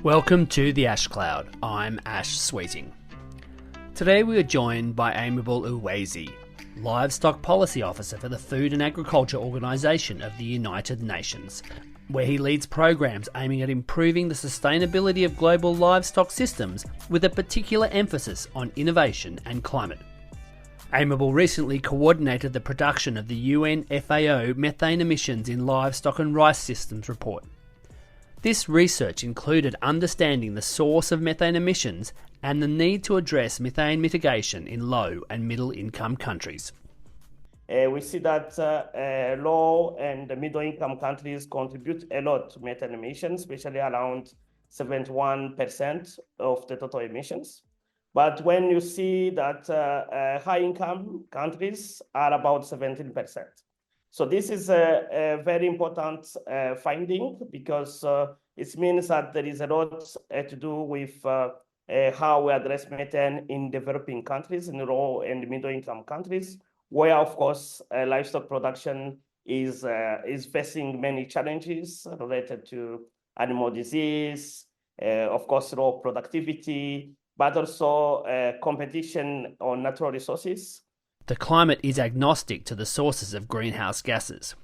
Welcome to the Ash Cloud. I'm Ash Sweeting. Today we are joined by Amiable Uwezi, Livestock Policy Officer for the Food and Agriculture Organization of the United Nations, where he leads programs aiming at improving the sustainability of global livestock systems with a particular emphasis on innovation and climate. Amiable recently coordinated the production of the UN FAO Methane Emissions in Livestock and Rice Systems report. This research included understanding the source of methane emissions and the need to address methane mitigation in low and middle income countries. We see that low and middle income countries contribute a lot to methane emissions, especially around 71% of the total emissions. But when you see that high income countries are about 17%. So this is a very important finding because it means that there is a lot to do with how we address methane in developing countries, in low and middle income countries, where of course livestock production is facing many challenges related to animal disease, of course low productivity, but also competition on natural resources. The climate is agnostic to the sources of greenhouse gases.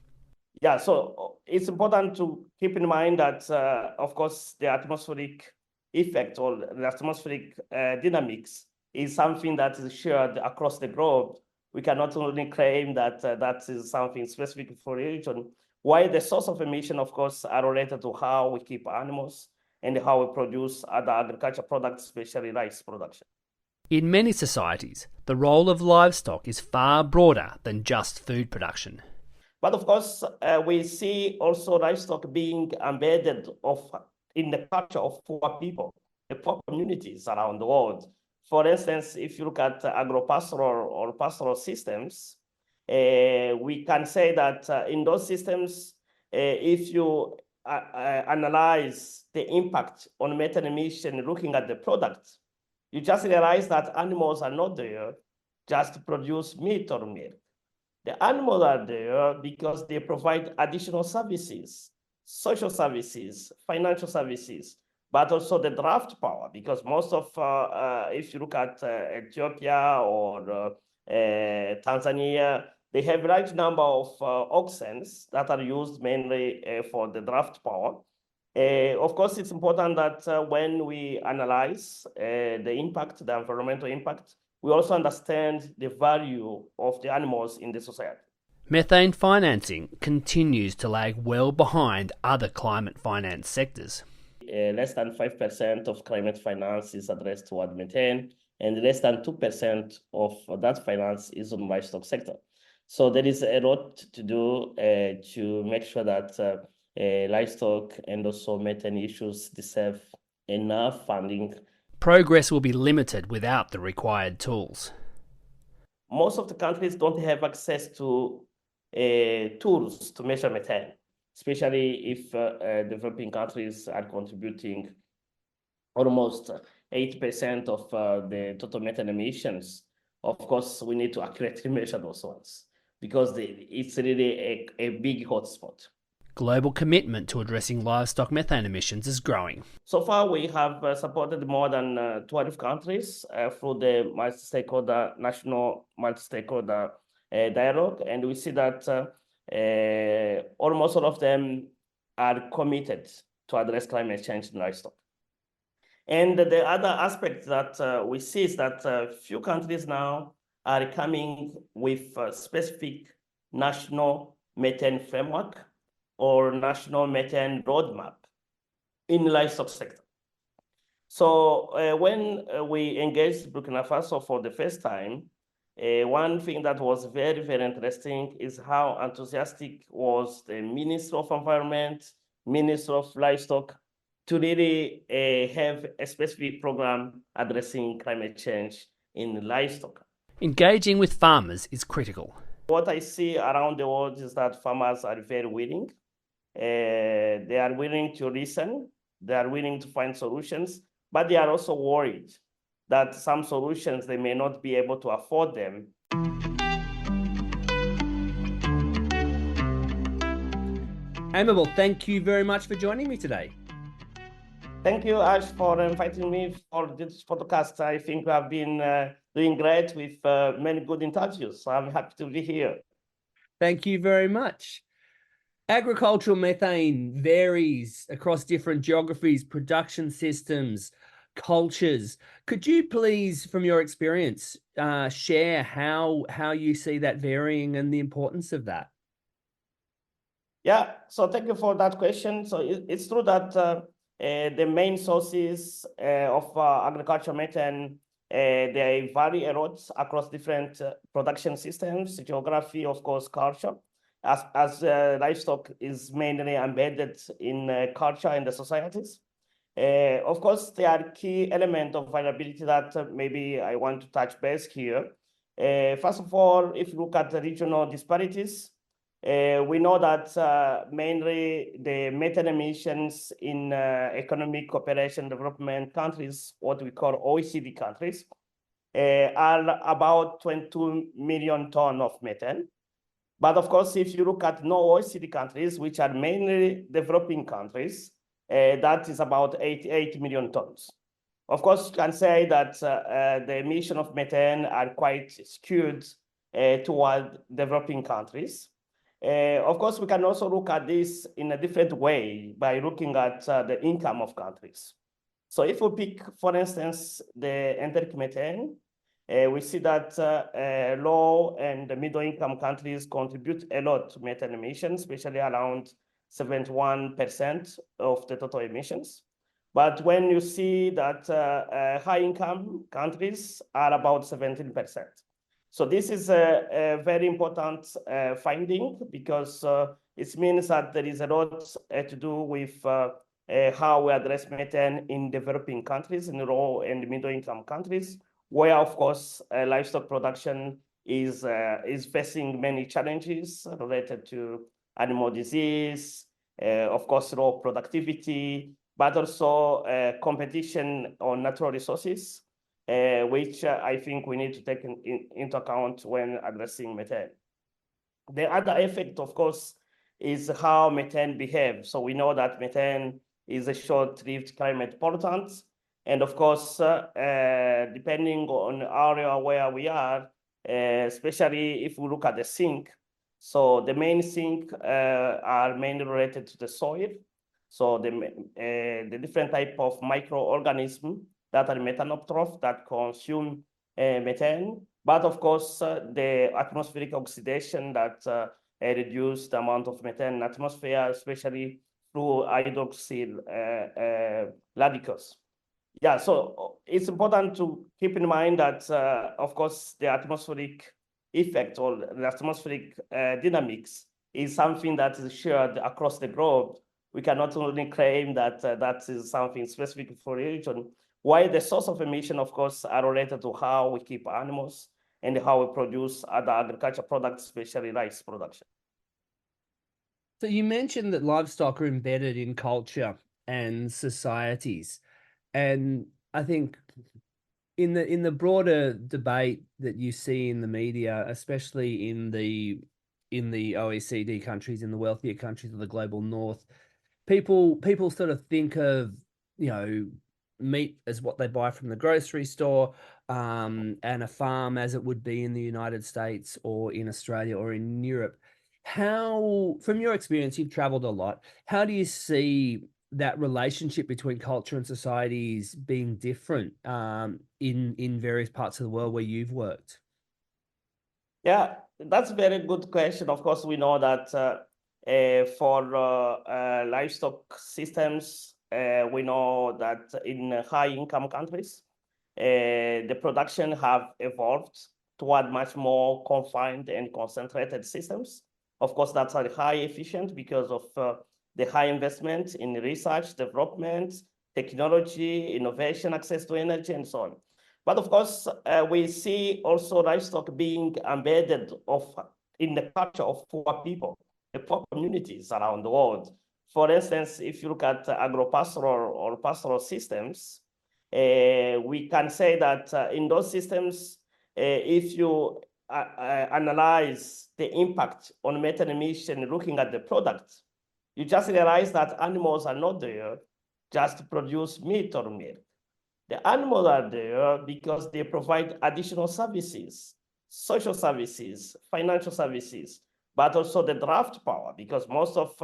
Yeah, so it's important to keep in mind that, of course, the atmospheric effect or the atmospheric dynamics is something that is shared across the globe. We cannot only claim that that is something specific for a region, while the source of emission, of course, are related to how we keep animals and how we produce other agriculture products, especially rice production. In many societies, the role of livestock is far broader than just food production. But of course, we see also livestock being embedded in the culture of poor people, the poor communities around the world. For instance, if you look at agropastoral or pastoral systems, we can say that in those systems, if you analyze the impact on methane emission looking at the product, you just realize that animals are not there just to produce meat or milk. The animals are there because they provide additional services, social services, financial services, but also the draft power, because most of, if you look at Ethiopia or Tanzania, they have a large number of oxen that are used mainly for the draft power. Of course, it's important that when we analyze the impact, the environmental impact, we also understand the value of the animals in the society. Methane financing continues to lag well behind other climate finance sectors. Less than 5% of climate finance is addressed toward methane, and less than 2% of that finance is on the livestock sector. So there is a lot to do to make sure that livestock and also methane issues deserve enough funding. Progress will be limited without the required tools. Most of the countries don't have access to tools to measure methane, especially if developing countries are contributing almost 8% of the total methane emissions. Of course, we need to accurately measure those ones because it's really a big hotspot. Global commitment to addressing livestock methane emissions is growing. So far, we have supported more than 12 countries through the national multi-stakeholder dialogue, and we see that almost all of them are committed to address climate change in livestock. And the other aspect that we see is that few countries now are coming with a specific national methane framework or national methane roadmap in the livestock sector. So when we engaged Burkina Faso for the first time, one thing that was very, very interesting is how enthusiastic was the Minister of Environment, Minister of Livestock, to really have a specific program addressing climate change in livestock. Engaging with farmers is critical. What I see around the world is that farmers are very willing. They are willing to listen. They are willing to find solutions, but they are also worried that some solutions, they may not be able to afford them. Amable, thank you very much for joining me today. Thank you, Ash, for inviting me for this podcast. I think we have been doing great with many good interviews. So I'm happy to be here. Thank you very much. Agricultural methane varies across different geographies, production systems, cultures. Could you please, from your experience, share how you see that varying and the importance of that? Yeah, so thank you for that question. So it's true that the main sources of agricultural methane, they vary a lot across different production systems, geography, of course, culture. As livestock is mainly embedded in culture and the societies. Of course, there are key elements of vulnerability that maybe I want to touch base here. First of all, if you look at the regional disparities, we know that mainly the methane emissions in economic cooperation development countries, what we call OECD countries, are about 22 million tons of methane. But of course, if you look at non-OECD countries, which are mainly developing countries, that is about 88 million tons. Of course, you can say that the emission of methane are quite skewed toward developing countries. Of course, we can also look at this in a different way by looking at the income of countries. So if we pick, for instance, the enteric methane, we see that low and middle income countries contribute a lot to methane emissions, especially around 71% of the total emissions. But when you see that high income countries are about 17%. So this is a very important finding because it means that there is a lot to do with how we address methane in developing countries, in low and middle income countries, where, of course, livestock production is facing many challenges related to animal disease, of course, low productivity, but also competition on natural resources, which I think we need to take into account when addressing methane. The other effect, of course, is how methane behaves. So we know that methane is a short-lived climate pollutant. And of course, depending on the area where we are, especially if we look at the sink, so the main sink are mainly related to the soil. So the different type of microorganisms that are methanoptroph that consume methane, but of course, the atmospheric oxidation that reduce the amount of methane in the atmosphere, especially through hydroxyl radicals. Yeah, so it's important to keep in mind that, of course, the atmospheric effect or the atmospheric dynamics is something that is shared across the globe. We cannot only claim that that is something specific for a region, while the source of emission, of course, are related to how we keep animals and how we produce other agriculture products, especially rice production. So you mentioned that livestock are embedded in culture and societies. And I think in the broader debate that you see in the media, especially in the OECD countries, in the wealthier countries of the global north, people sort of think of, meat as what they buy from the grocery store, and a farm as it would be in the United States or in Australia or in Europe. How, from your experience, you've traveled a lot, how do you see that relationship between culture and societies being different in various parts of the world where you've worked? Yeah, that's a very good question. Of course, we know that for livestock systems, we know that in high-income countries, the production have evolved toward much more confined and concentrated systems. Of course, that's high efficient because of the high investment in research, development, technology, innovation, access to energy, and so on. But of course, we see also livestock being embedded in the culture of poor people, the poor communities around the world. For instance, if you look at agropastoral or pastoral systems, we can say that in those systems, if you analyze the impact on methane emission looking at the product, you just realize that animals are not there just to produce meat or milk. The animals are there because they provide additional services, social services, financial services, but also the draft power, because most of,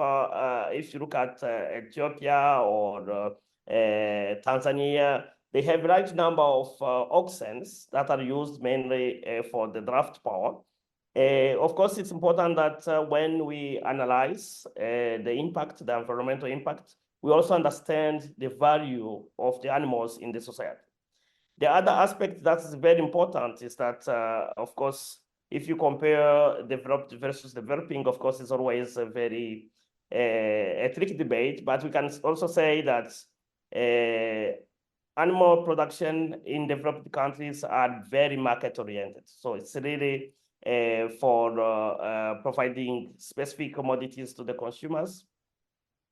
if you look at Ethiopia or Tanzania, they have a large number of oxen that are used mainly for the draft power. Of course, it's important that when we analyze the impact, the environmental impact, we also understand the value of the animals in the society. The other aspect that is very important is that, of course, if you compare developed versus developing, of course, it's always a very a tricky debate, but we can also say that animal production in developed countries are very market oriented. So it's really for providing specific commodities to the consumers,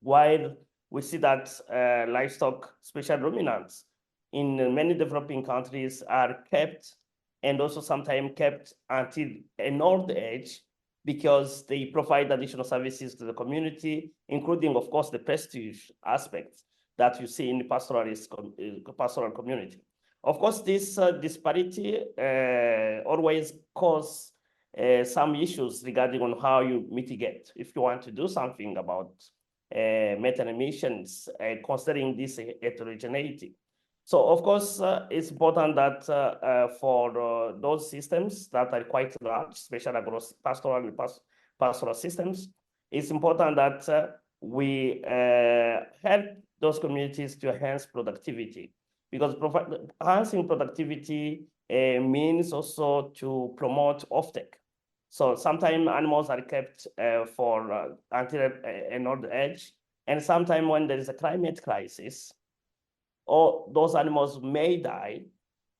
while we see that livestock, special ruminants, in many developing countries are kept and also sometimes kept until an old age because they provide additional services to the community, including, of course, the prestige aspects that you see in the pastoral community. Of course, this disparity always cause some issues regarding on how you mitigate if you want to do something about methane emissions, considering this heterogeneity. So, of course, it's important that for those systems that are quite large, especially pastoral and pastoral systems, it's important that we help those communities to enhance productivity, because enhancing productivity means also to promote offtake. So sometimes animals are kept for until an old age, and sometimes when there is a climate crisis, or those animals may die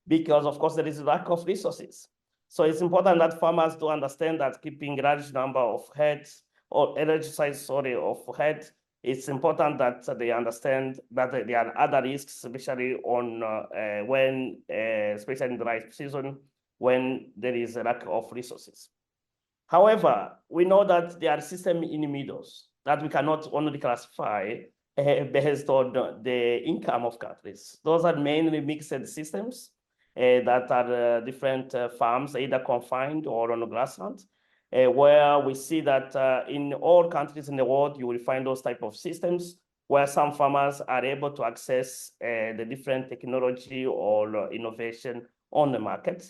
because, of course, there is a lack of resources. So it's important that farmers do understand that keeping a large number of heads or a large size, of heads, it's important that they understand that there are other risks, especially on when, especially in the dry season, when there is a lack of resources. However, we know that there are systems in the middles that we cannot only classify based on the income of countries. Those are mainly mixed systems that are different farms, either confined or on the grassland, where we see that in all countries in the world, you will find those type of systems where some farmers are able to access the different technology or innovation on the market.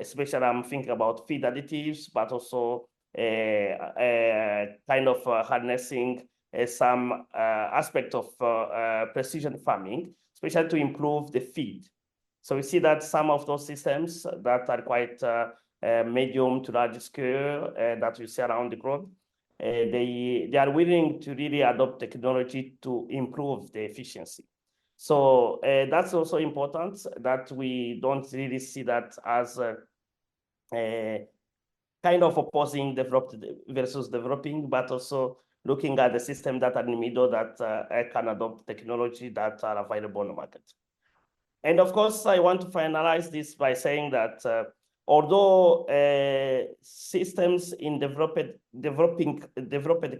Especially I'm thinking about feed additives, but also kind of harnessing some aspect of precision farming, especially to improve the feed. So we see that some of those systems that are quite medium to large scale that we see around the globe, they are willing to really adopt technology to improve the efficiency. So that's also important, that we don't really see that as kind of opposing developed versus developing, but also looking at the system that are in the middle that can adopt technology that are available on the market. And of course, I want to finalize this by saying that although systems in developing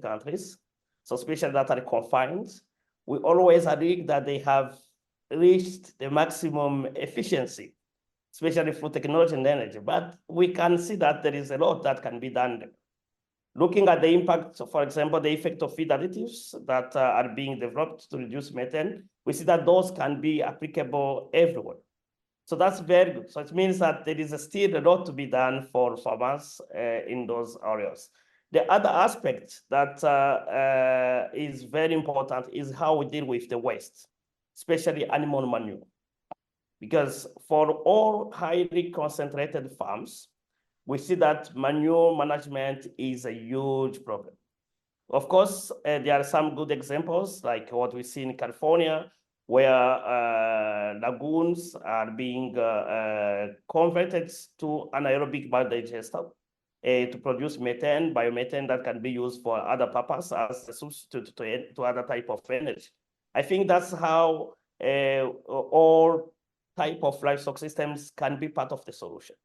countries, so especially that are confined, we always agree that they have reached the maximum efficiency, especially for technology and energy. But we can see that there is a lot that can be done there. Looking at the impact, for example, the effect of feed additives that are being developed to reduce methane, we see that those can be applicable everywhere. So that's very good. So it means that there is still a lot to be done for farmers in those areas. The other aspect that is very important is how we deal with the waste, especially animal manure. Because for all highly concentrated farms, we see that manure management is a huge problem. Of course, there are some good examples, like what we see in California, where lagoons are being converted to anaerobic biodigester to produce methane, biomethane that can be used for other purposes as a substitute to other type of energy. I think that's how all type of livestock systems can be part of the solution.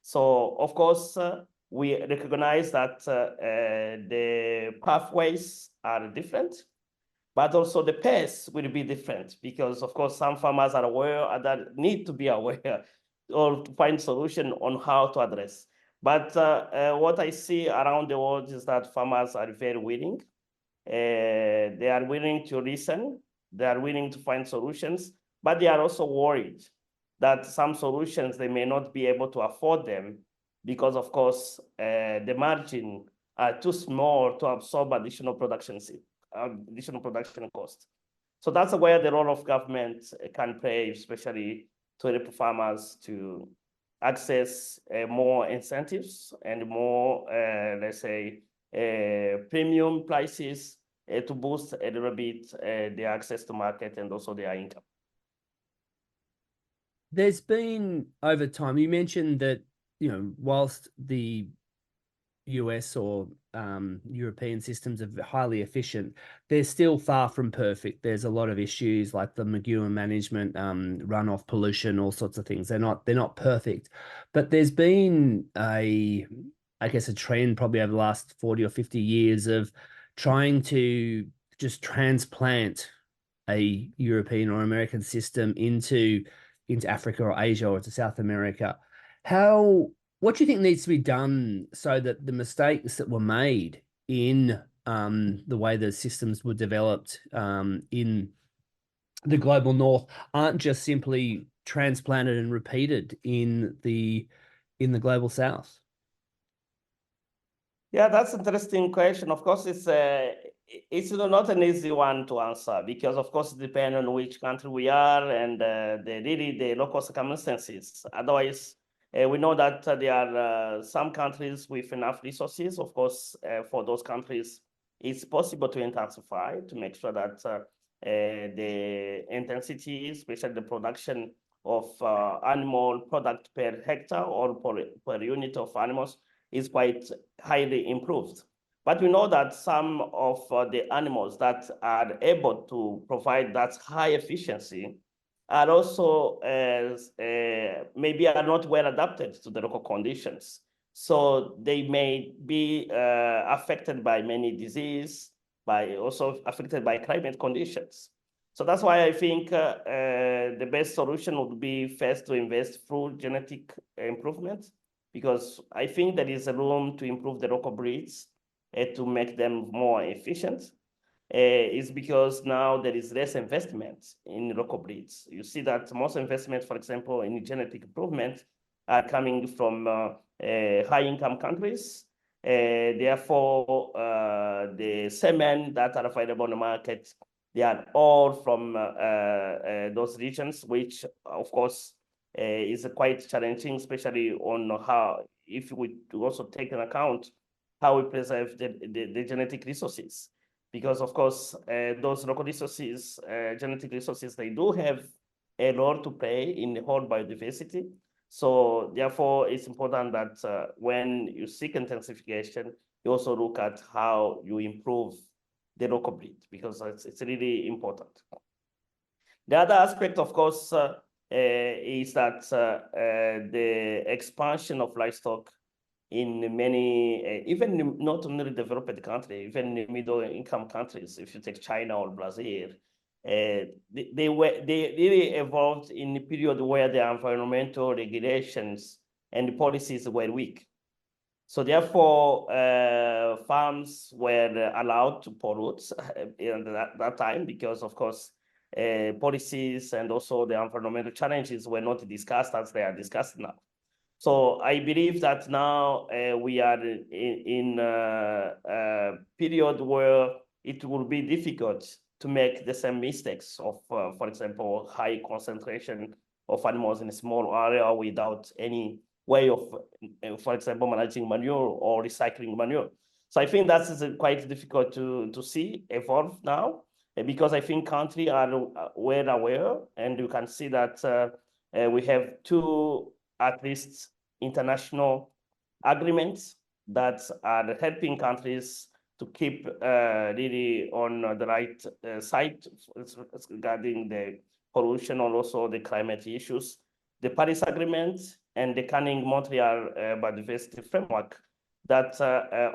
So, of course, we recognize that the pathways are different, but also the pace will be different because, of course, some farmers are aware and that need to be aware or to find solution on how to address. But what I see around the world is that farmers are very willing. They are willing to listen. They are willing to find solutions, but they are also worried that some solutions they may not be able to afford them because, of course, the margin are too small to absorb additional production cost. So that's where the role of government can play, especially to help farmers to access more incentives and more, let's say, premium prices to boost a little bit the access to market and also their income. There's been over time, you mentioned that, whilst the US or European systems are highly efficient, they're still far from perfect. There's a lot of issues like the manure management, runoff pollution, all sorts of things. They're not perfect, but there's been I guess a trend probably over the last 40 or 50 years of trying to just transplant a European or American system into Africa or Asia or to South America. What do you think needs to be done so that the mistakes that were made in the way the systems were developed in the global north aren't just simply transplanted and repeated in the global south? Yeah, that's an interesting question. Of course, it's not an easy one to answer because, of course, it depends on which country we are and the local circumstances. Otherwise, we know that there are some countries with enough resources. Of course, for those countries, it's possible to intensify to make sure that the intensity, especially the production of animal product per hectare or per unit of animals, is quite highly improved. But we know that some of the animals that are able to provide that high efficiency are also maybe are not well adapted to the local conditions. So they may be affected by many diseases, also affected by climate conditions. So that's why I think the best solution would be first to invest through genetic improvement, because I think there is a room to improve the local breeds to make them more efficient. Is because now there is less investment in local breeds. You see that most investment, for example, in genetic improvement are coming from high-income countries. Therefore, the semen that are available on the market, they are all from those regions, which, of course, is quite challenging, especially on how, if we also take into account how we preserve the genetic resources. Because, of course, those local resources, genetic resources, they do have a role to play in the whole biodiversity. So therefore, it's important that when you seek intensification, you also look at how you improve the local breed, because it's really important. The other aspect, of course, is that the expansion of livestock in many, even not only developed countries, even middle-income countries, if you take China or Brazil, they really evolved in a period where the environmental regulations and policies were weak. So therefore, farms were allowed to pollute in that time because, of course, policies and also the environmental challenges were not discussed as they are discussed now. So I believe that now we are in a period where it will be difficult to make the same mistakes of, for example, high concentration of animals in a small area without any way of, for example, managing manure or recycling manure. So I think that is quite difficult to see evolve now, because I think countries are well aware, and you can see that we have two, at least, international agreements that are helping countries to keep really on the right side regarding the pollution and also the climate issues. The Paris Agreement and the Canning Montreal Biodiversity Framework that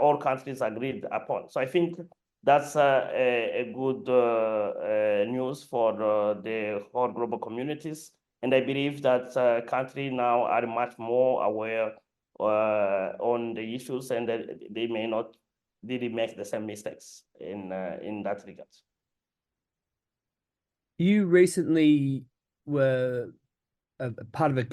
all countries agreed upon. So I think that's a good news for the whole global communities. And I believe that countries now are much more aware on the issues, and that they may not really make the same mistakes in that regard. You recently were a part of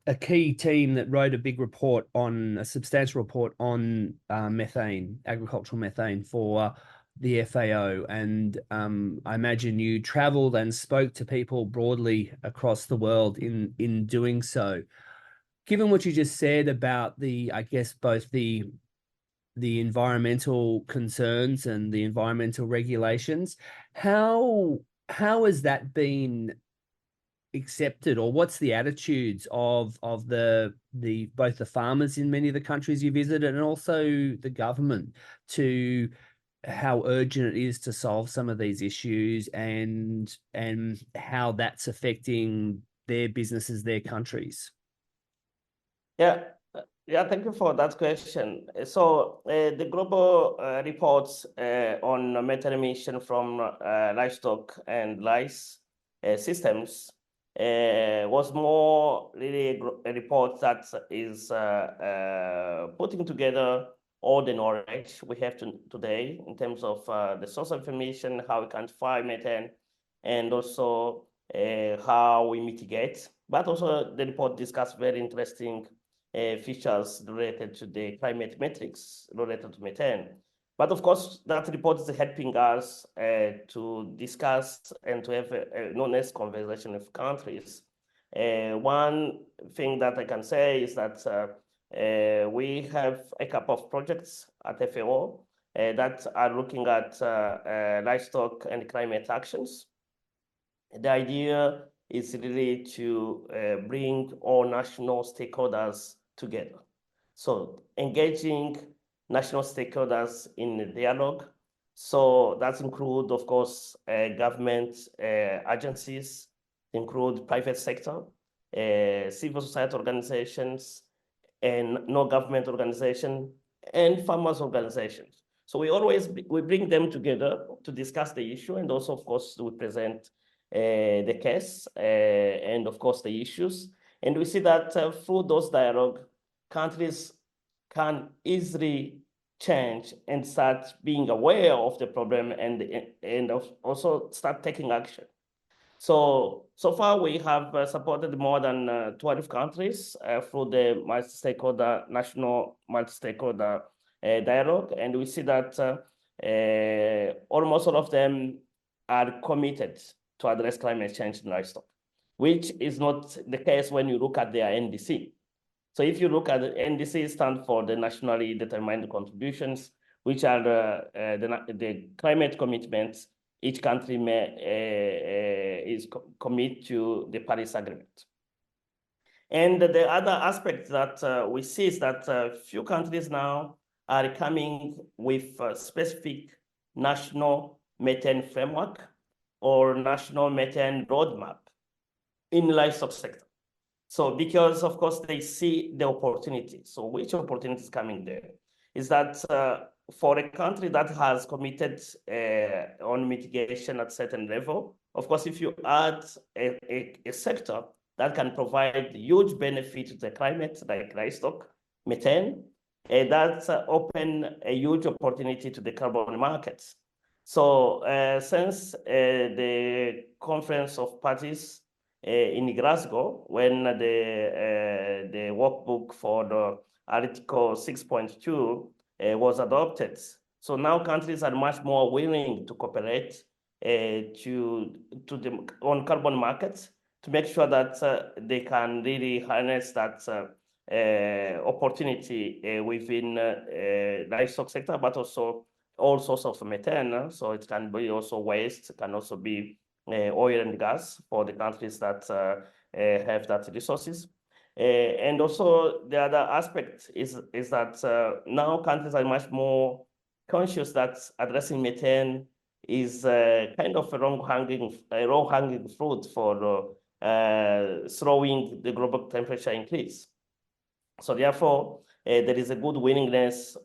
a key team that wrote a substantial report on methane, agricultural methane for the FAO. And I imagine you traveled and spoke to people broadly across the world in doing so. Given what you just said about I guess, both the environmental concerns and the environmental regulations, how has that been accepted, or what's the attitudes of the both the farmers in many of the countries you visited and also the government to how urgent it is to solve some of these issues, and how that's affecting their businesses, their countries? Yeah, thank you for that question. So the global reports on methane emission from livestock and lice systems was more really a report that is putting together all the knowledge we have today in terms of the source of information, how we quantify methane, and also how we mitigate. But also the report discussed very interesting features related to the climate metrics related to methane. But of course, that report is helping us to discuss and to have an honest conversation with countries. One thing that I can say is that we have a couple of projects at FAO that are looking at livestock and climate actions. The idea is really to bring all national stakeholders together. So engaging national stakeholders in the dialogue. So that include, of course, government agencies, include private sector, civil society organizations, and no-government organization, and farmers organizations. So we bring them together to discuss the issue, and also, of course, we present the case and, of course, the issues. And we see that through those dialogue, countries can easily change and start being aware of the problem, and also start taking action. So far we have supported more than 12 countries through the national multi-stakeholder dialogue. And we see that almost all of them are committed to address climate change in livestock, which is not the case when you look at their NDC. So if you look at the NDC, stand for the nationally determined contributions, which are the climate commitments each country is commit to the Paris Agreement. And the other aspect that we see is that few countries now are coming with a specific national methane framework or national methane roadmap in livestock sector. So because, of course, they see the opportunity. So which opportunity is coming there? Is that for a country that has committed on mitigation at certain level, of course, if you add a sector that can provide huge benefit to the climate, like livestock, methane, that's open a huge opportunity to the carbon markets. So since the Conference of Parties in Glasgow, when the workbook for the Article 6.2 was adopted. So now countries are much more willing to cooperate on carbon markets to make sure that they can really harness that opportunity within livestock sector, but also all sorts of methane. So it can be also waste, it can also be oil and gas for the countries that have that resources. And also the other aspect is that now countries are much more conscious that addressing methane is kind of a low-hanging fruit for slowing the global temperature increase. So therefore, there is a good willingness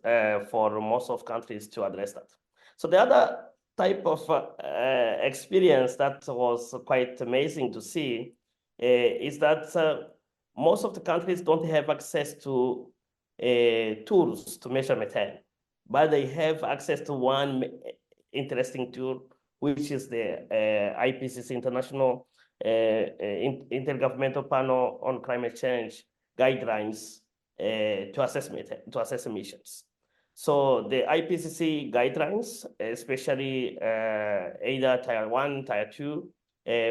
for most of countries to address that. So the other type of experience that was quite amazing to see is that most of the countries don't have access to tools to measure methane, but they have access to one interesting tool, which is the IPCC International Intergovernmental Panel on Climate Change guidelines to assess emissions. So the IPCC guidelines, especially either Tier 1, Tier 2,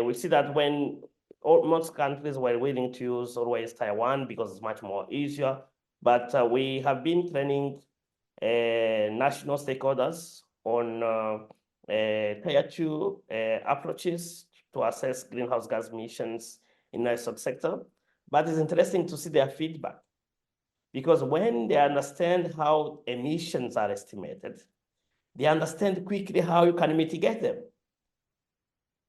we see that when most countries were willing to use always Tier 1 because it's much more easier, but we have been training national stakeholders on Tier 2 approaches to assess greenhouse gas emissions in the livestock sector. But it's interesting to see their feedback, because when they understand how emissions are estimated, they understand quickly how you can mitigate them.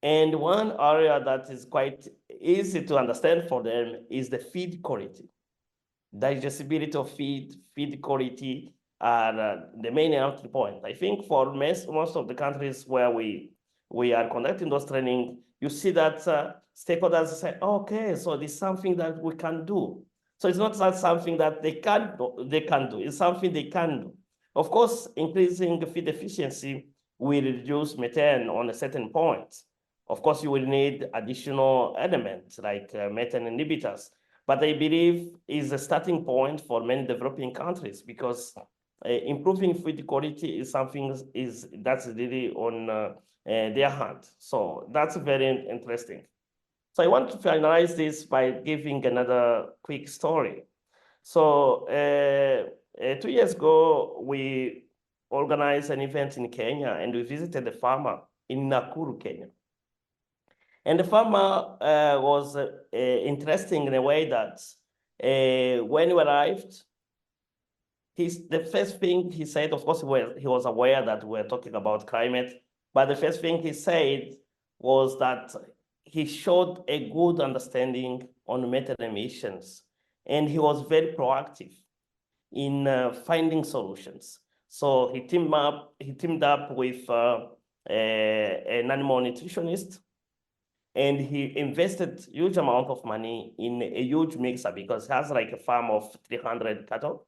And one area that is quite easy to understand for them is the feed quality. Digestibility of feed quality are the main entry point. I think for most of the countries where we are conducting those training, you see that stakeholders say, okay, so this is something that we can do. So it's not that something that they can do, it's something they can do. Of course, increasing feed efficiency will reduce methane on a certain point. Of course, you will need additional elements like methane inhibitors, but I believe is a starting point for many developing countries, because improving food quality is something that's really on their hand. So that's very interesting. So I want to finalize this by giving another quick story. So 2 years ago, we organized an event in Kenya, and we visited a farmer in Nakuru, Kenya. And the farmer was interesting in a way that when we arrived, the first thing he said, of course, he was aware that we're talking about climate, but the first thing he said was that he showed a good understanding on methane emissions, and he was very proactive in finding solutions. So he teamed up with an animal nutritionist, and he invested huge amount of money in a huge mixer, because he has like a farm of 300 cattle.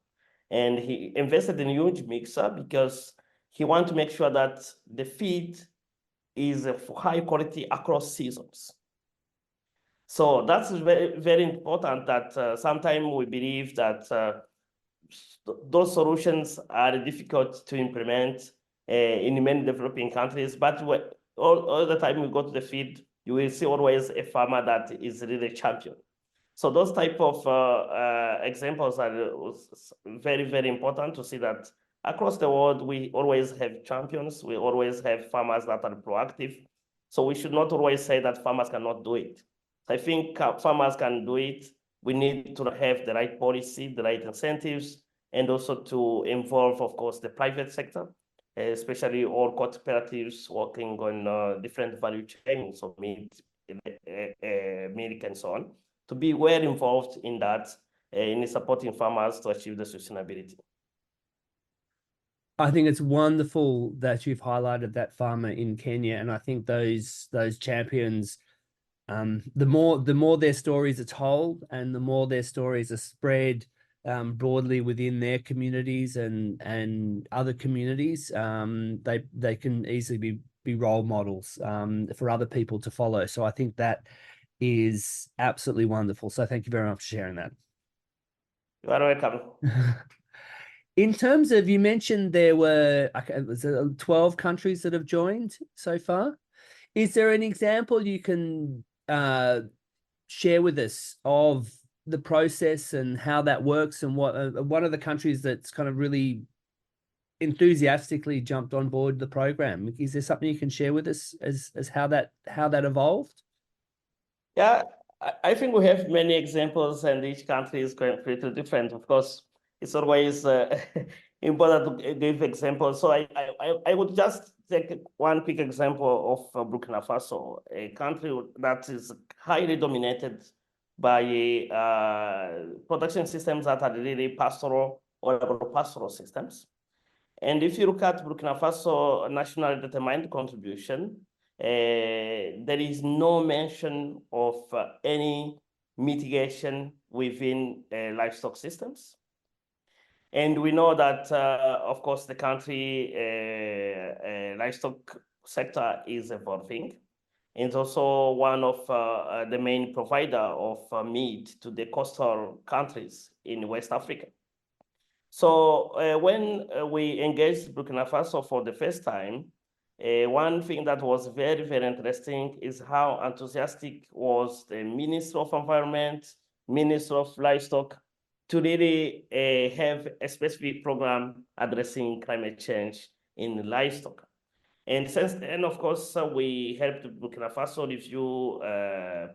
And he invested in a huge mixer because he wanted to make sure that the feed is of high quality across seasons. So that's very, very important, that sometimes we believe that those solutions are difficult to implement in many developing countries, but all the time we go to the field, you will see always a farmer that is really a champion. So those type of examples are very, very important to see that across the world, we always have champions. We always have farmers that are proactive. So we should not always say that farmers cannot do it. I think farmers can do it. We need to have the right policy, the right incentives, and also to involve, of course, the private sector, especially all cooperatives working on different value chains of meat, milk, and so on, to be well involved in that, in supporting farmers to achieve the sustainability. I think it's wonderful that you've highlighted that farmer in Kenya, and I think those champions, the more their stories are told, and the more their stories are spread broadly within their communities and other communities, they can easily be role models for other people to follow. So I think that is absolutely wonderful. So thank you very much for sharing that. You are welcome. In terms of, you mentioned there were 12 countries that have joined so far. Is there an example you can share with us of the process and how that works, and what one of the countries that's kind of really enthusiastically jumped on board the program? Is there something you can share with us as how that evolved? Yeah, I think we have many examples, and each country is completely different. Of course, it's always important to give examples. So I would just take one quick example of Burkina Faso, a country that is highly dominated by production systems that are really pastoral or agropastoral systems. And if you look at Burkina Faso national determined contribution, there is no mention of any mitigation within livestock systems. And we know that, of course, the country livestock sector is evolving. It's also one of the main provider of meat to the coastal countries in West Africa. So when we engaged Burkina Faso for the first time, one thing that was very, very interesting is how enthusiastic was the Minister of Environment, Minister of Livestock, to really have a specific program addressing climate change in livestock. And since then, of course, we helped Burkina Faso review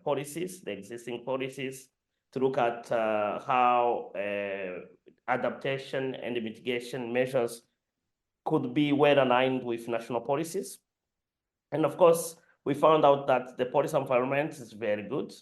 policies, the existing policies, to look at how adaptation and mitigation measures could be well aligned with national policies. And of course, we found out that the policy environment is very good.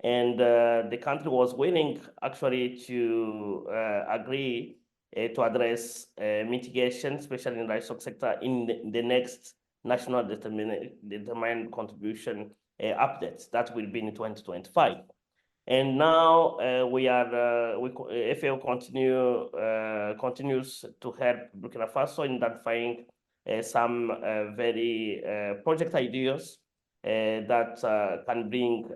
And the country was willing actually to agree to address mitigation, especially in the livestock sector, in the next national determined contribution updates that will be in 2025. And now FAO continues to help Burkina Faso in identifying some very project ideas that can bring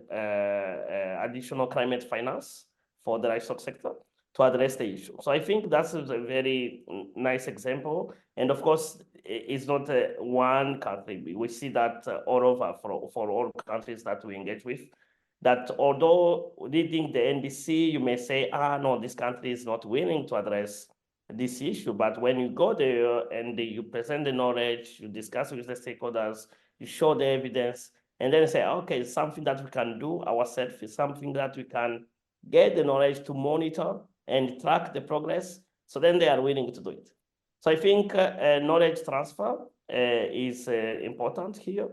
additional climate finance for the livestock sector to address the issue. So I think that's a very nice example. And of course, it's not one country. We see that all over for all countries that we engage with, that although reading the NDC, you may say, no, this country is not willing to address this issue. But when you go there and you present the knowledge, you discuss with the stakeholders, you show the evidence, and then say, okay, it's something that we can do ourselves, it's something that we can get the knowledge to monitor and track the progress. So then they are willing to do it. So I think knowledge transfer is important here.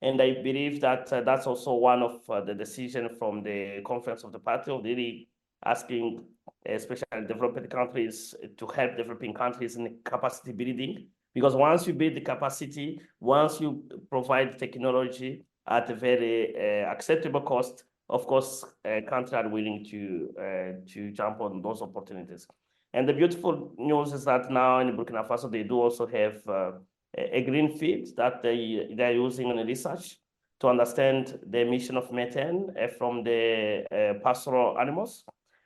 And I believe that that's also one of the decisions from the Conference of the Party, of really asking, especially developing countries, to help developing countries in capacity building. Because once you build the capacity, once you provide technology at a very acceptable cost, of course, countries are willing to jump on those opportunities. And the beautiful news is that now in Burkina Faso, they do also have a green field that they're using in research to understand the emission of methane from the pastoral animals.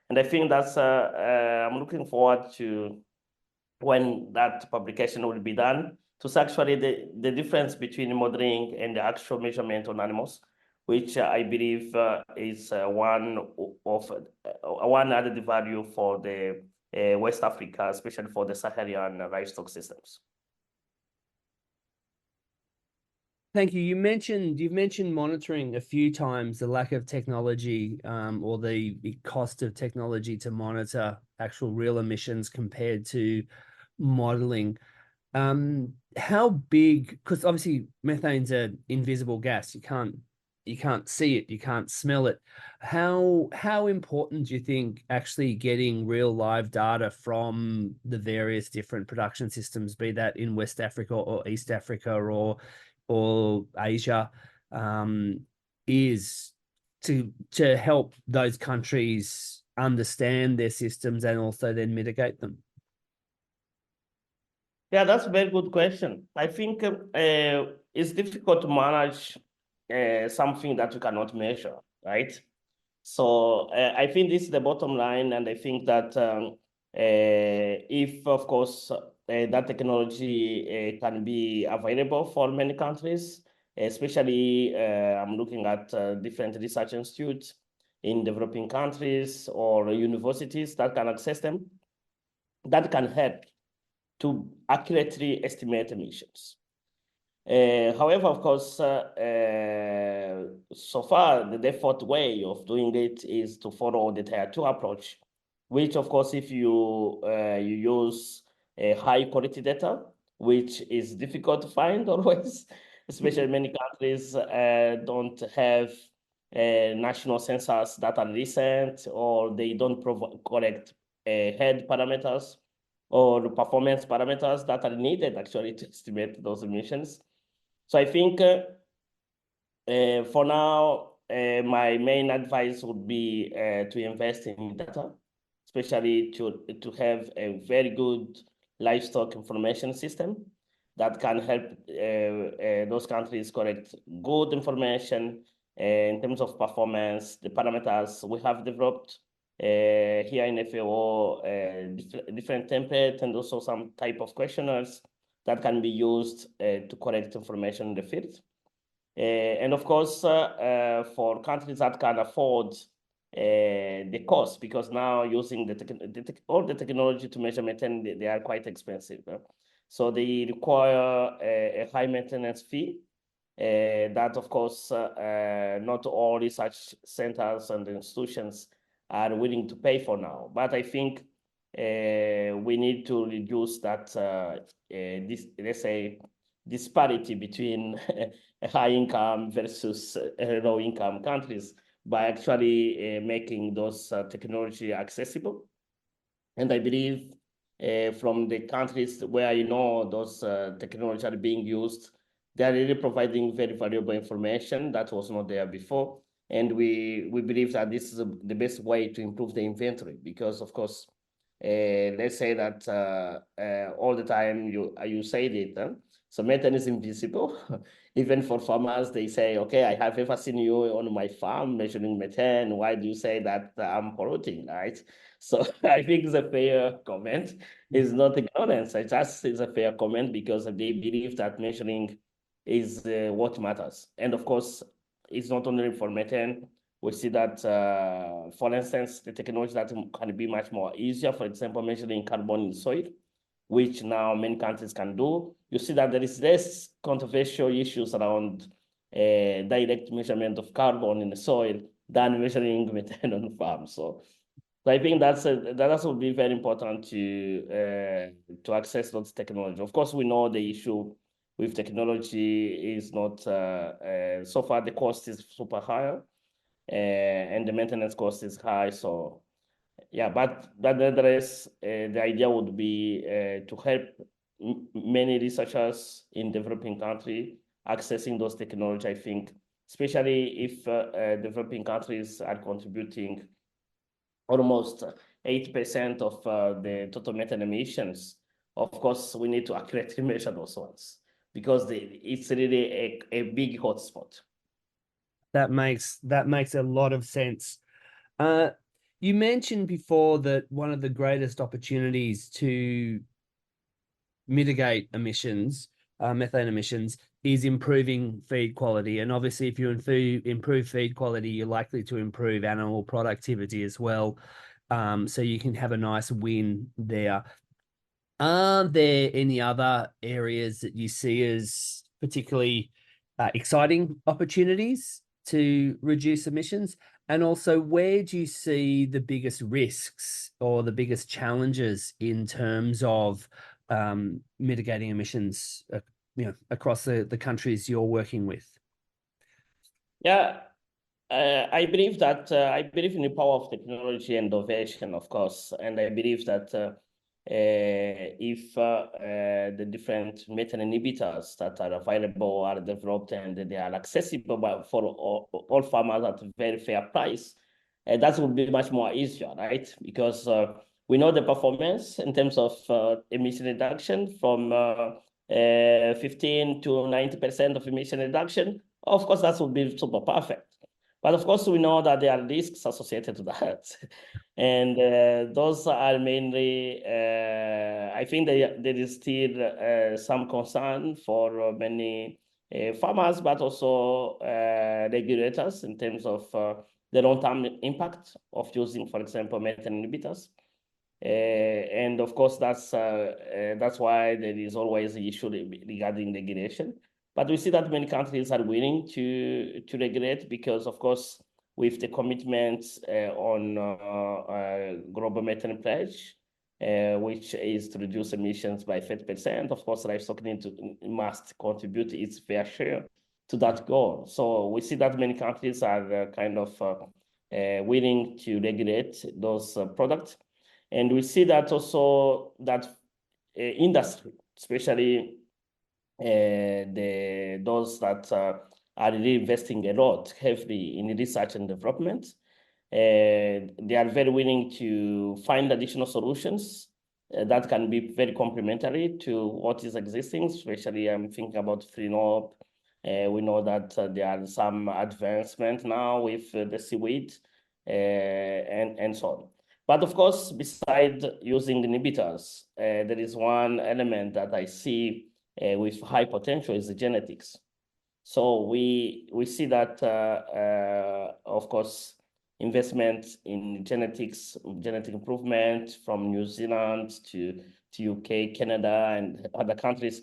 And I think that's, I'm looking forward to when that publication will be done, to see actually the difference between modeling and the actual measurement on animals, which I believe is one added value for the West Africa, especially for the Sahelian livestock systems. Thank you. You've mentioned monitoring a few times, the lack of technology or the cost of technology to monitor actual real emissions compared to modeling. How big? Because obviously methane's an invisible gas. You can't see it, you can't smell it. How important do you think actually getting real live data from the various different production systems, be that in West Africa or East Africa or Asia, is to help those countries understand their systems and also then mitigate them? Yeah, that's a very good question. I think it's difficult to manage something that you cannot measure, right? So I think this is the bottom line, and I think that if, of course, that technology can be available for many countries, especially I'm looking at different research institutes in developing countries or universities that can access them, that can help to accurately estimate emissions. However, of course, so far, the default way of doing it is to follow the Tier 2 approach, which, of course, if you use high quality data, which is difficult to find always, especially many countries don't have national census that are recent, or they don't collect head parameters. or the performance parameters that are needed actually to estimate those emissions. So I think for now, my main advice would be to invest in data, especially to have a very good livestock information system that can help those countries collect good information in terms of performance, the parameters we have developed here in FAO, different templates and also some type of questionnaires that can be used to collect information in the field. And of course, for countries that can afford the cost, because now using all the technology to measure methane, they are quite expensive. So they require a high maintenance fee that, of course, not all research centers and institutions are willing to pay for now. But I think we need to reduce that, let's say, disparity between high income versus low income countries by actually making those technology accessible. And I believe from the countries where those technologies are being used, they are really providing very valuable information that was not there before. And we believe that this is the best way to improve the inventory, because of course, let's say that all the time you say it, so methane is invisible. Even for farmers, they say, okay, I have ever seen you on my farm measuring methane. Why do you say that I'm polluting, right? So I think it's a fair comment. It's not ignorance. It just is a fair comment because they believe that measuring is what matters. And of course, it's not only for methane. We see that, for instance, the technology that can be much more easier, for example, measuring carbon in soil, which now many countries can do. You see that there is less controversial issues around direct measurement of carbon in the soil than measuring methane on farms. So I think that would be very important to access those technology. Of course, we know the issue with technology is not so far the cost is super high, and the maintenance cost is high. So yeah, but nonetheless, the idea would be to help many researchers in developing country accessing those technology. I think, especially if developing countries are contributing almost 8% of the total methane emissions. Of course, we need to accurately measure those ones because it's really a big hotspot. That makes a lot of sense. You mentioned before that one of the greatest opportunities to mitigate emissions, methane emissions, is improving feed quality. And obviously, if you improve feed quality, you're likely to improve animal productivity as well. So you can have a nice win there. Are there any other areas that you see as particularly exciting opportunities to reduce emissions? And also, where do you see the biggest risks or the biggest challenges in terms of mitigating emissions, across the countries you're working with? Yeah, I believe in the power of technology and innovation, of course, and I believe that if the different methane inhibitors that are available are developed and they are accessible for all farmers at a very fair price, that would be much more easier, right? Because we know the performance in terms of emission reduction from 15 to 90% of emission reduction. Of course, that would be super perfect. But of course, we know that there are risks associated to that. And those are mainly, I think there is still some concern for many farmers, but also regulators in terms of the long-term impact of using, for example, methane inhibitors. And of course, that's why there is always the issue regarding regulation. But we see that many countries are willing to regulate because, of course, with the commitments on global methane pledge, which is to reduce emissions by 30%. Of course, livestock must contribute its fair share to that goal. So we see that many countries are kind of willing to regulate those products. And we see that also that industry, especially those that are really investing a lot heavily in research and development. They are very willing to find additional solutions that can be very complementary to what is existing, especially I'm thinking about FreeNob. We know that there are some advancement now with the seaweed and so on. But of course, besides using inhibitors, there is one element that I see with high potential is the genetics. So we see that, of course, investment in genetics, genetic improvement from New Zealand to UK, Canada, and other countries.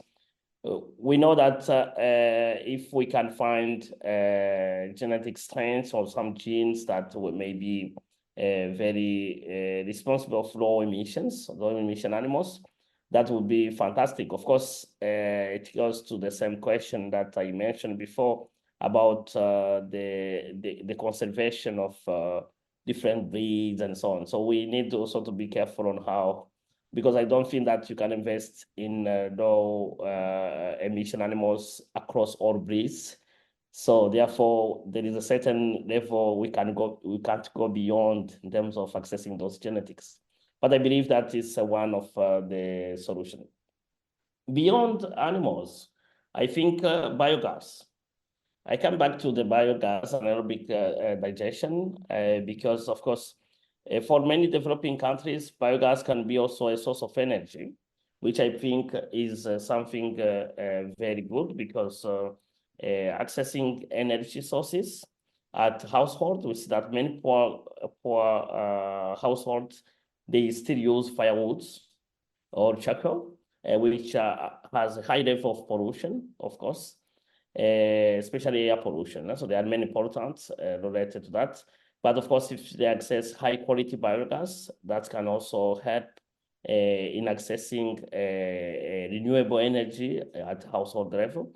We know that if we can find genetic strains or some genes that may be very responsible for low emission animals, that would be fantastic. Of course, it goes to the same question that I mentioned before about the conservation of different breeds and so on. So we need also to be careful on how, because I don't think that you can invest in low emission animals across all breeds. So therefore, there is a certain level we can't go beyond in terms of accessing those genetics. But I believe that is one of the solutions. Beyond animals, I think biogas. I come back to the biogas anaerobic digestion because, of course, for many developing countries, biogas can be also a source of energy, which I think is something very good because accessing energy sources at household, we see that many poor households, they still use firewoods or charcoal, which has a high level of pollution, of course, especially air pollution. So there are many pollutants related to that. But of course, if they access high quality biogas, that can also help in accessing renewable energy at household level.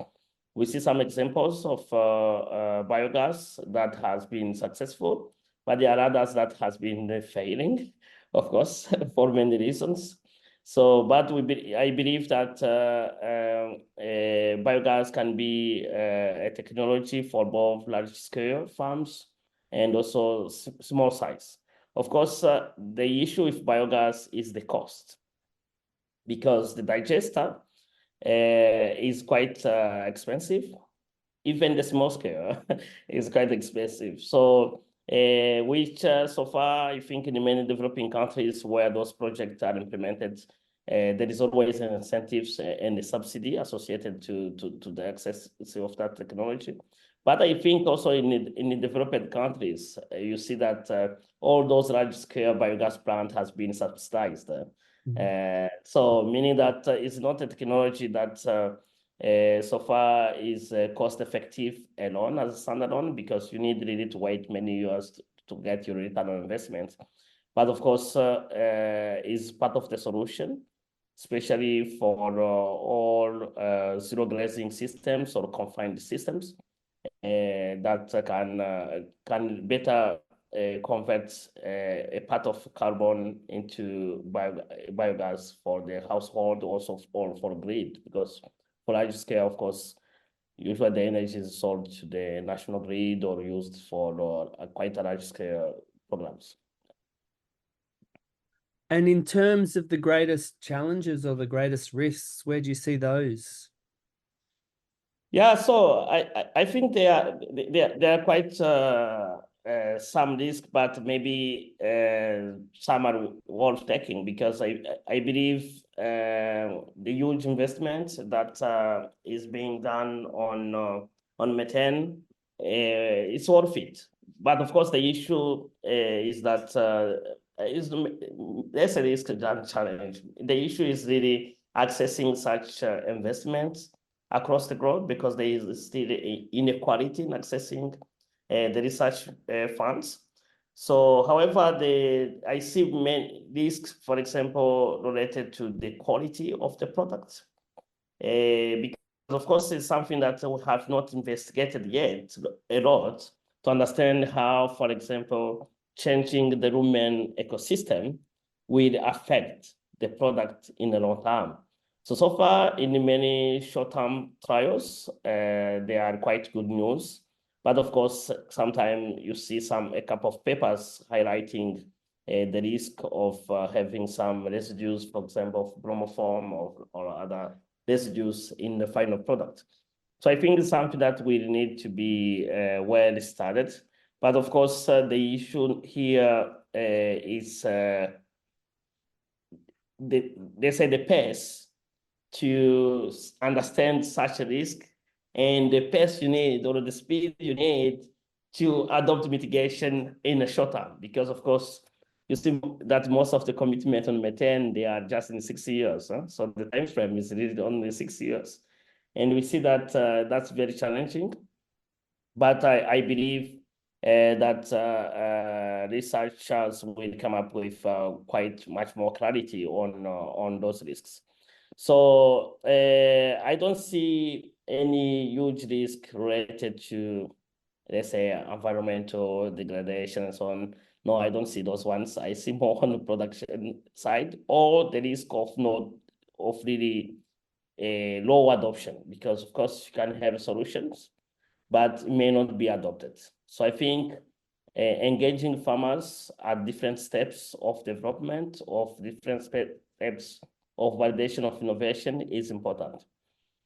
We see some examples of biogas that has been successful, but there are others that has been failing, of course, for many reasons. So, but I believe that biogas can be a technology for both large-scale farms and also small size. Of course, the issue with biogas is the cost, because the digester is quite expensive. Even the small scale is quite expensive. So, which so far, I think in many developing countries where those projects are implemented, there is always an incentives and a subsidy associated to the access of that technology. But I think also in the developed countries, you see that all those large-scale biogas plant has been subsidized. So meaning that it's not a technology that so far is cost-effective alone as a standalone, because you need really to wait many years to get your return on investment. But of course, is part of the solution, especially for all zero grazing systems or confined systems that can better convert a part of carbon into biogas for the household, also for grid, because for large scale, of course, usually the energy is sold to the national grid or used for quite a large scale programs. And in terms of the greatest challenges or the greatest risks, where do you see those? Yeah, so I think they are quite some risk, but maybe some are worth taking, because I believe the huge investment that is being done on methane is worth it. But of course, the issue is that there's a risk and challenge. The issue is really accessing such investments across the globe, because there is still inequality in accessing the research funds. So, however, I see many risks, for example, related to the quality of the product, because of course it's something that we have not investigated yet a lot to understand how, for example, changing the rumen ecosystem will affect the product in the long term. So far, in many short-term trials, they are quite good news. But of course, sometimes you see a couple of papers highlighting the risk of having some residues, for example, of bromoform or other residues in the final product. So I think it's something that we need to be well studied. But of course, the issue here is they say the pace to understand such a risk and the pace you need or the speed you need to adopt mitigation in a short term. Because of course, you see that most of the commitment on methane, they are just in 6 years. Huh? So the time frame is really only 6 years. And we see that that's very challenging. But I believe that researchers will come up with quite much more clarity on those risks. So I don't see any huge risk related to, let's say, environmental degradation and so on. No, I don't see those ones. I see more on the production side or the risk of really a low adoption, because of course you can have solutions, but it may not be adopted. So I think engaging farmers at different steps of development, of different steps of validation of innovation is important.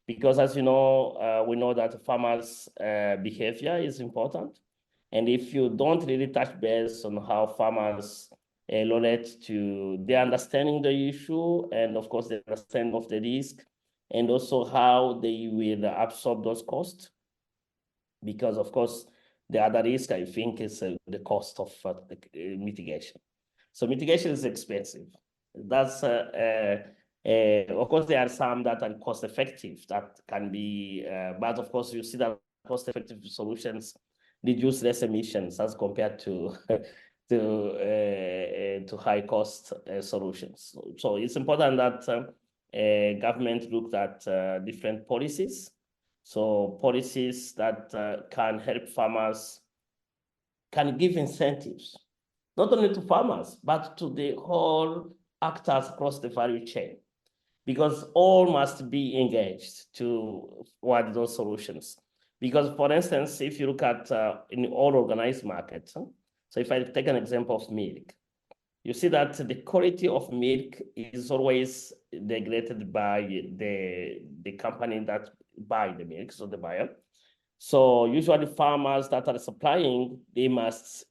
Because as you know, we know that farmers' behavior is important. And if you don't really touch base on how farmers relate to their understanding the issue, and of course, the understanding of the risk, and also how they will absorb those costs, because of course, the other risk, I think, is the cost of mitigation. So mitigation is expensive. That's of course, there are some that are cost effective that can be, but of course, you see that cost effective solutions reduce less emissions as compared to to high cost solutions. So it's important that government looked at different policies. So policies that can help farmers, can give incentives, not only to farmers, but to the whole actors across the value chain, because all must be engaged toward those solutions. Because, for instance, if you look at in all organized markets, so if I take an example of milk, you see that the quality of milk is always regulated by the company that buy the milk, so the buyer. So usually farmers that are supplying, they must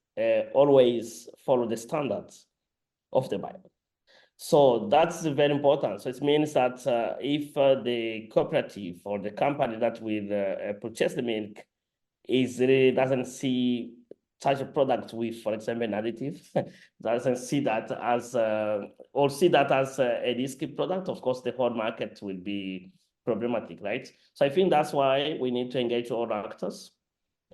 always follow the standards of the buyer. So that's very important. So it means that if the cooperative or the company that will purchase the milk really doesn't see such a product with, for example, an additive, doesn't see that as or see that as a risky product, of course, the whole market will be problematic, right? So I think that's why we need to engage all actors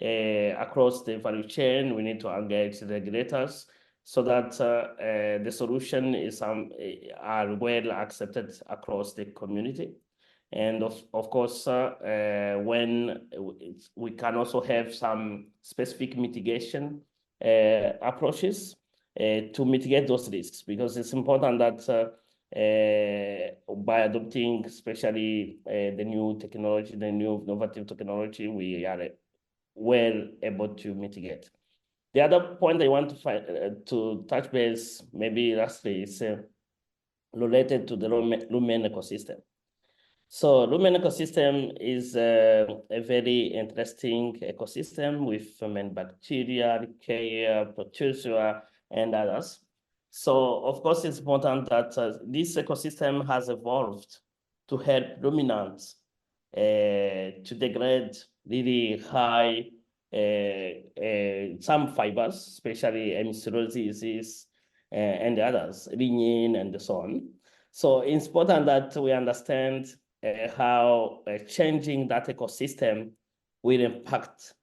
across the value chain. We need to engage the regulators so that the solution is are well accepted across the community. And of course, when we can also have some specific mitigation approaches to mitigate those risks, because it's important that by adopting especially the new technology, the new innovative technology, we are well able to mitigate. The other point I want to touch base, maybe lastly, is related to the rumen ecosystem. So rumen ecosystem is a very interesting ecosystem with many bacteria, archaea, protozoa, and others. So of course, it's important that this ecosystem has evolved to help ruminants to degrade really high some fibers, especially hemicelluloses and the others, lignin and so on. So it's important that we understand how changing that ecosystem will impact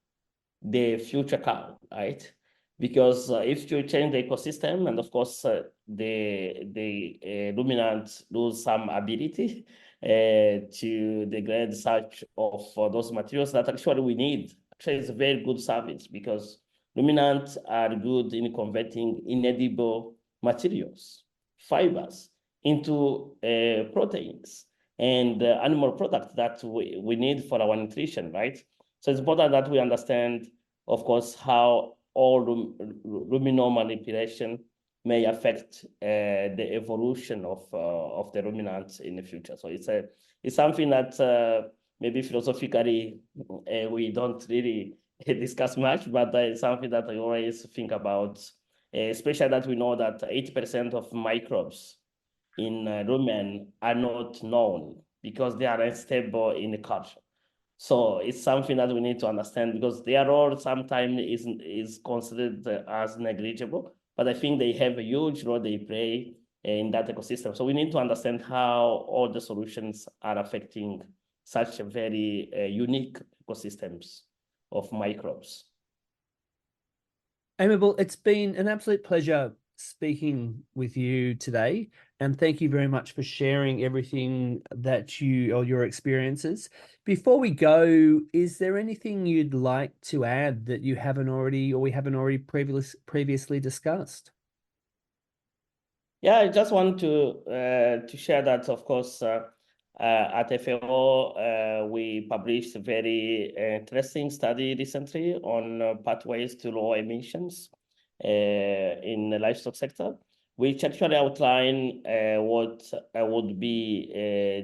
the future cow, right? Because if you change the ecosystem, and of course the ruminants lose some ability to degrade such of those materials that actually we need. Actually, it's a very good service, because ruminants are good in converting inedible materials, fibers, into proteins. and animal products that we need for our nutrition, right? So it's important that we understand, of course, how all ruminant manipulation may affect the evolution of the ruminants in the future. So it's something that maybe philosophically we don't really discuss much, but it's something that I always think about, especially that we know that 80% of microbes in rumen are not known because they are unstable in the culture. So it's something that we need to understand because their role sometimes is considered as negligible, but I think they have a huge role they play in that ecosystem. So we need to understand how all the solutions are affecting such a very unique ecosystems of microbes. Amable, it's been an absolute pleasure speaking with you today, and thank you very much for sharing everything that or your experiences. Before we go, is there anything you'd like to add that you haven't already, or we haven't already previously discussed? Yeah, I just want to share that, of course, at FAO, we published a very interesting study recently on pathways to low emissions in the livestock sector, which actually outline what would be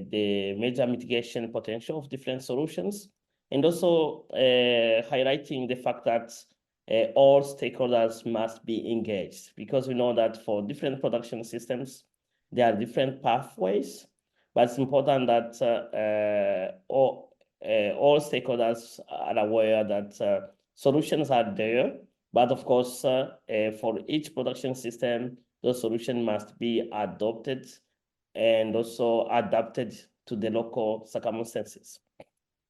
the major mitigation potential of different solutions, and also highlighting the fact that all stakeholders must be engaged, because we know that for different production systems, there are different pathways, but it's important that all stakeholders are aware that solutions are there, but of course, for each production system, those solutions must be adopted and also adapted to the local circumstances.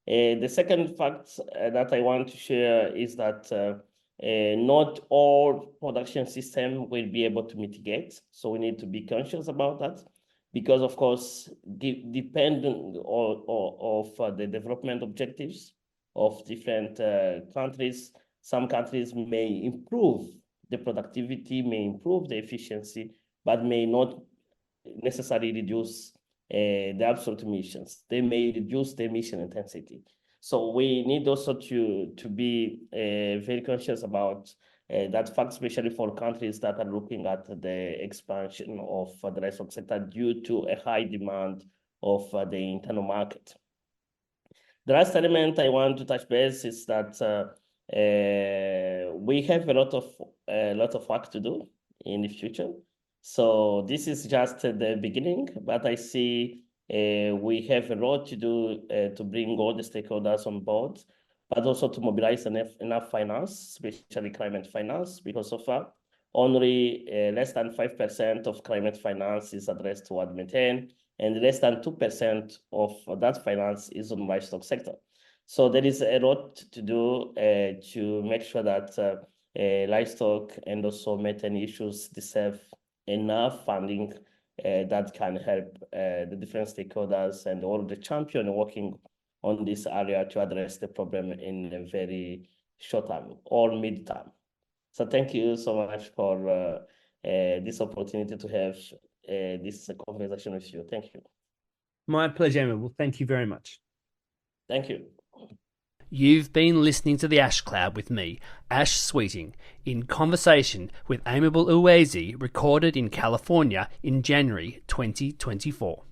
The second fact that I want to share is that not all production system will be able to mitigate. So we need to be conscious about that, because of course, depending of the development objectives of different countries, some countries may improve the productivity, may improve the efficiency, but may not necessarily reduce the absolute emissions. They may reduce the emission intensity. So we need also to be very conscious about that fact, especially for countries that are looking at the expansion of the livestock sector due to a high demand of the internal market. The last element I want to touch base is that we have a lot of work to do in the future. So this is just the beginning, but I see we have a lot to do to bring all the stakeholders on board, but also to mobilize enough finance, especially climate finance, because so far only less than 5% of climate finance is addressed toward methane, and less than 2% of that finance is on the livestock sector. So there is a lot to do to make sure that livestock and also methane issues deserve enough funding that can help the different stakeholders and all the champions working on this area to address the problem in a very short term or mid-term. So thank you so much for this opportunity to have this conversation with you. Thank you. My pleasure, Amable. Thank you very much. Thank you. You've been listening to The Ash Cloud with me, Ash Sweeting, in conversation with Amable Uwezi, recorded in California in January 2024.